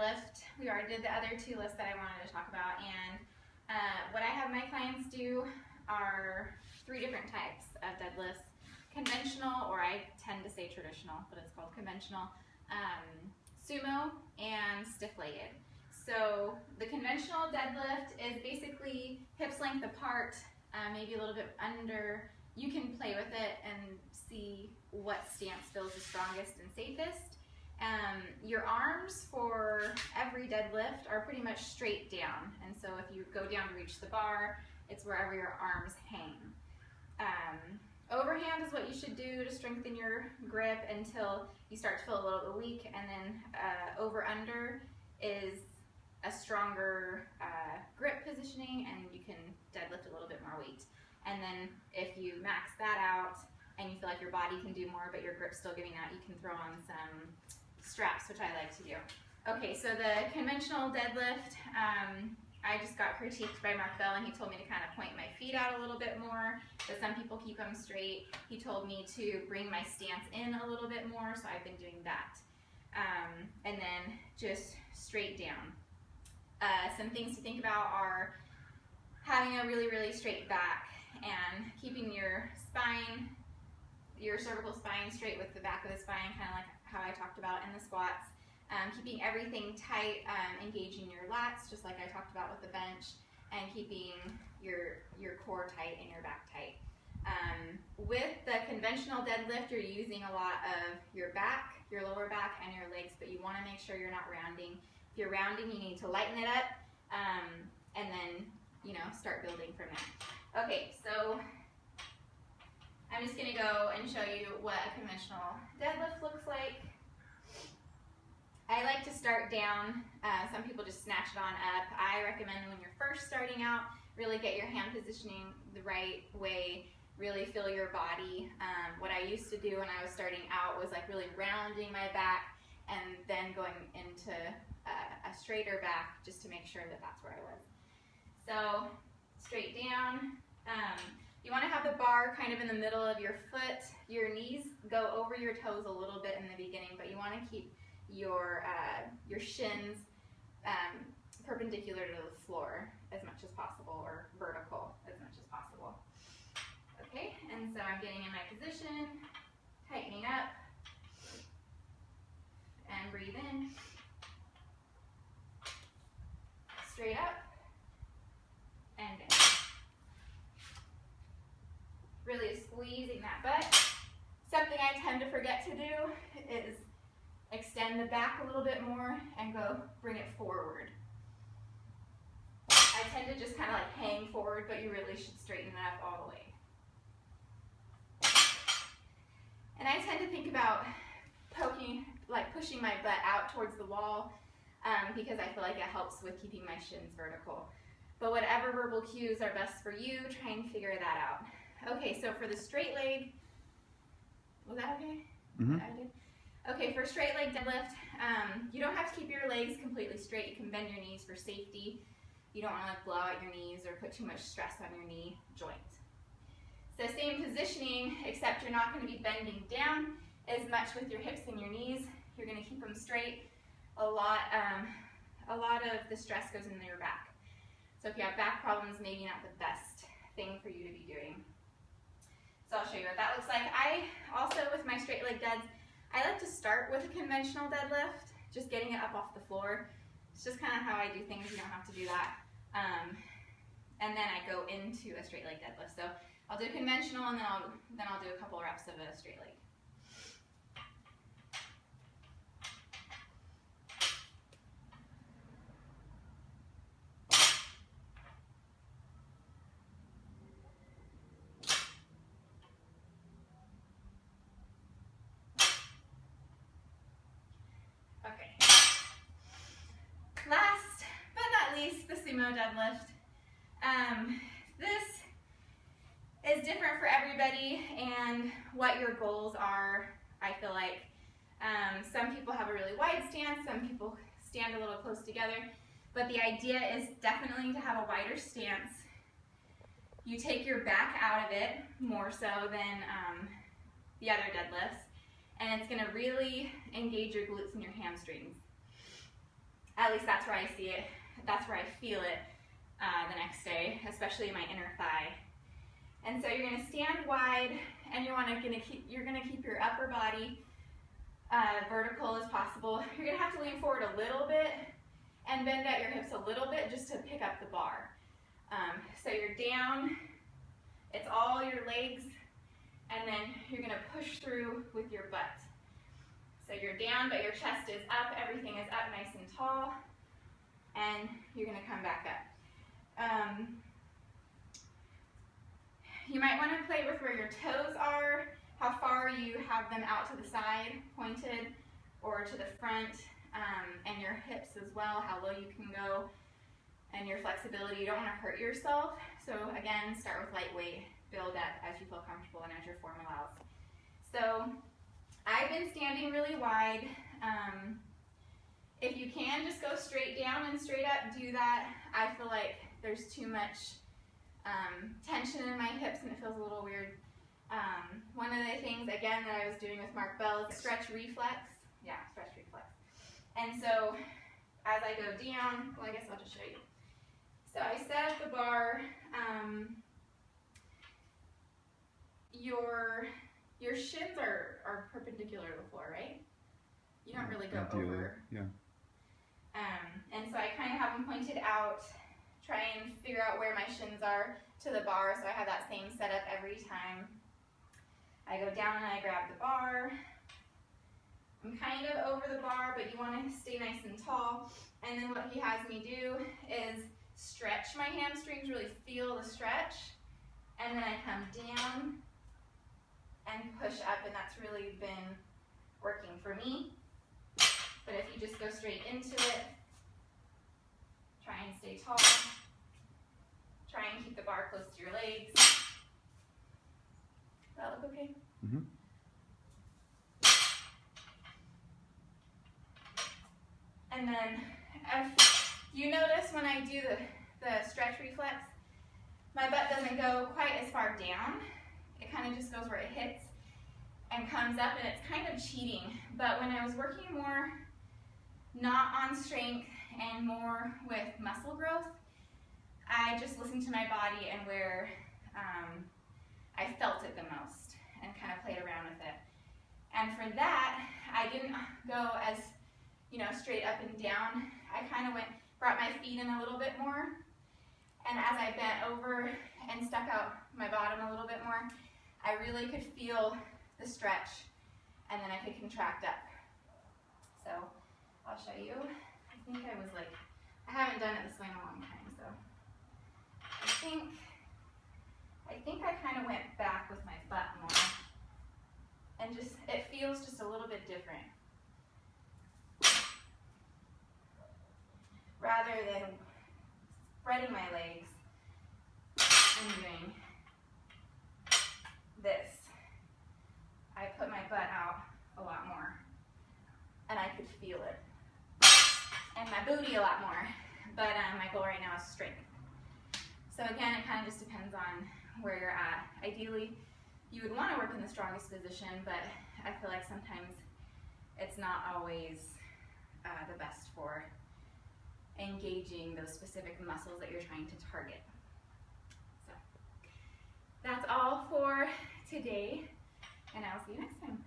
deadlift. We already did the other two lists that I wanted to talk about, and what I have my clients do are 3 different types of deadlifts. Conventional, or I tend to say traditional, but it's called conventional, sumo, and stiff-legged. So the conventional deadlift is basically hips length apart, maybe a little bit under. You can play with it and see what stance feels the strongest and safest. Your arms for every deadlift are pretty much straight down, and so if you go down to reach the bar, it's wherever your arms hang. Overhand is what you should do to strengthen your grip until you start to feel a little bit weak, and then over-under is a stronger grip positioning, and you can deadlift a little bit more weight. And then if you max that out and you feel like your body can do more but your grip's still giving out, you can throw on some straps, which I like to do. Okay, so the conventional deadlift, I just got critiqued by Mark Bell, and he told me to kind of point my feet out a little bit more, but some people keep them straight. He told me to bring my stance in a little bit more, so I've been doing that. And then just straight down. Some things to think about are having a really, really straight back and keeping your spine, your cervical spine straight with the back of the spine, kind of like how I talked about in the squats. Keeping everything tight, engaging your lats, just like I talked about with the bench, and keeping your core tight and your back tight. With the conventional deadlift, you're using a lot of your back, your lower back, and your legs, but you want to make sure you're not rounding. If you're rounding, you need to lighten it up, and then, you know, start building from there. Okay, so I'm just going to go and show you what a conventional deadlift looks like. I like to start down. Some people just snatch it on up. I recommend when you're first starting out, really get your hand positioning the right way, really feel your body. What I used to do when I was starting out was like really rounding my back and then going into a straighter back just to make sure that that's where I was. So straight down. You want to have the bar kind of in the middle of your foot. Your knees go over your toes a little bit in the beginning, but you want to keep your shins perpendicular to the floor as much as possible, or vertical as much as possible. Okay, and so I'm getting in my position, tightening up, and breathe in, straight up, and down. Really squeezing that butt. Something I tend to forget to do is extend the back a little bit more and go bring it forward. I tend to just kind of like hang forward, but you really should straighten it up all the way. And I tend to think about pushing my butt out towards the wall because I feel like it helps with keeping my shins vertical. But whatever verbal cues are best for you, try and figure that out. Okay, so for the straight leg, was that okay? Mm-hmm. I did. Okay, for straight leg deadlift, you don't have to keep your legs completely straight. You can bend your knees for safety. You don't want to blow out your knees or put too much stress on your knee joint. So same positioning, except you're not going to be bending down as much with your hips and your knees. You're going to keep them straight. A lot of the stress goes into your back. So if you have back problems, maybe not the best thing for you to be doing. So I'll show you what that looks like. I also, with my straight leg deads, I like to start with a conventional deadlift, just getting it up off the floor. It's just kind of how I do things. You don't have to do that. And then I go into a straight leg deadlift. So I'll do conventional, and then I'll do a couple reps of a straight leg. Okay. Last but not least, the sumo deadlift. This is different for everybody and what your goals are. I feel like some people have a really wide stance, some people stand a little close together, but the idea is definitely to have a wider stance. You take your back out of it more so than the other deadlifts, and it's going to really engage your glutes and your hamstrings. At least that's where I see it. That's where I feel it the next day, especially my inner thigh. And so you're going to stand wide, and you're going to keep your upper body vertical as possible. You're going to have to lean forward a little bit and bend at your hips a little bit just to pick up the bar. So you're down, it's all your legs, and then you're going to push through with your butt. So you're down, but your chest is up, everything is up nice and tall, and you're going to come back up. You might want to play with where your toes are, how far you have them out to the side, pointed, or to the front, and your hips as well, how low you can go, and your flexibility. You don't want to hurt yourself. So again, start with lightweight, build up as you feel comfortable and as your form allows. So I've been standing really wide. If you can, just go straight down and straight up, do that. I feel like there's too much tension in my hips and it feels a little weird. One of the things, again, that I was doing with Mark Bell is stretch reflex. Yeah, stretch reflex. And so as I go down, well, I guess I'll just show you. So I set up the bar. Your shins are perpendicular to the floor, right? You don't really go over. Yeah. And so I kind of have them pointed out, try and figure out where my shins are to the bar, so I have that same setup every time. I go down and I grab the bar. I'm kind of over the bar, but you want to stay nice and tall. And then what he has me do is stretch my hamstrings, really feel the stretch. And then I come down and push up, and that's really been working for me. But if you just go straight into it, try and stay tall. Try and keep the bar close to your legs. Does that look okay? Mm-hmm. And then if you notice when I do the stretch reflex, my butt doesn't go quite as far down. It kind of just goes where it hits and comes up, and it's kind of cheating. But when I was working more not on strength and more with muscle growth, I just listened to my body and where I felt it the most and kind of played around with it. And for that, I didn't go as, straight up and down. I kind of brought my feet in a little bit more. And as I bent over and stuck out my bottom a little bit more, I really could feel the stretch, and then I could contract up. So I'll show you. I think I haven't done it this way in a long time, so I think I kind of went back with my butt more, and it feels just a little bit different. Rather than spreading my legs and doing this, I put my butt out a lot more, and I could feel it, and my booty a lot more, but my goal right now is strength. So again, it kind of just depends on where you're at. Ideally, you would want to work in the strongest position, but I feel like sometimes it's not always the best for engaging those specific muscles that you're trying to target. So that's all for today, and I'll see you next time.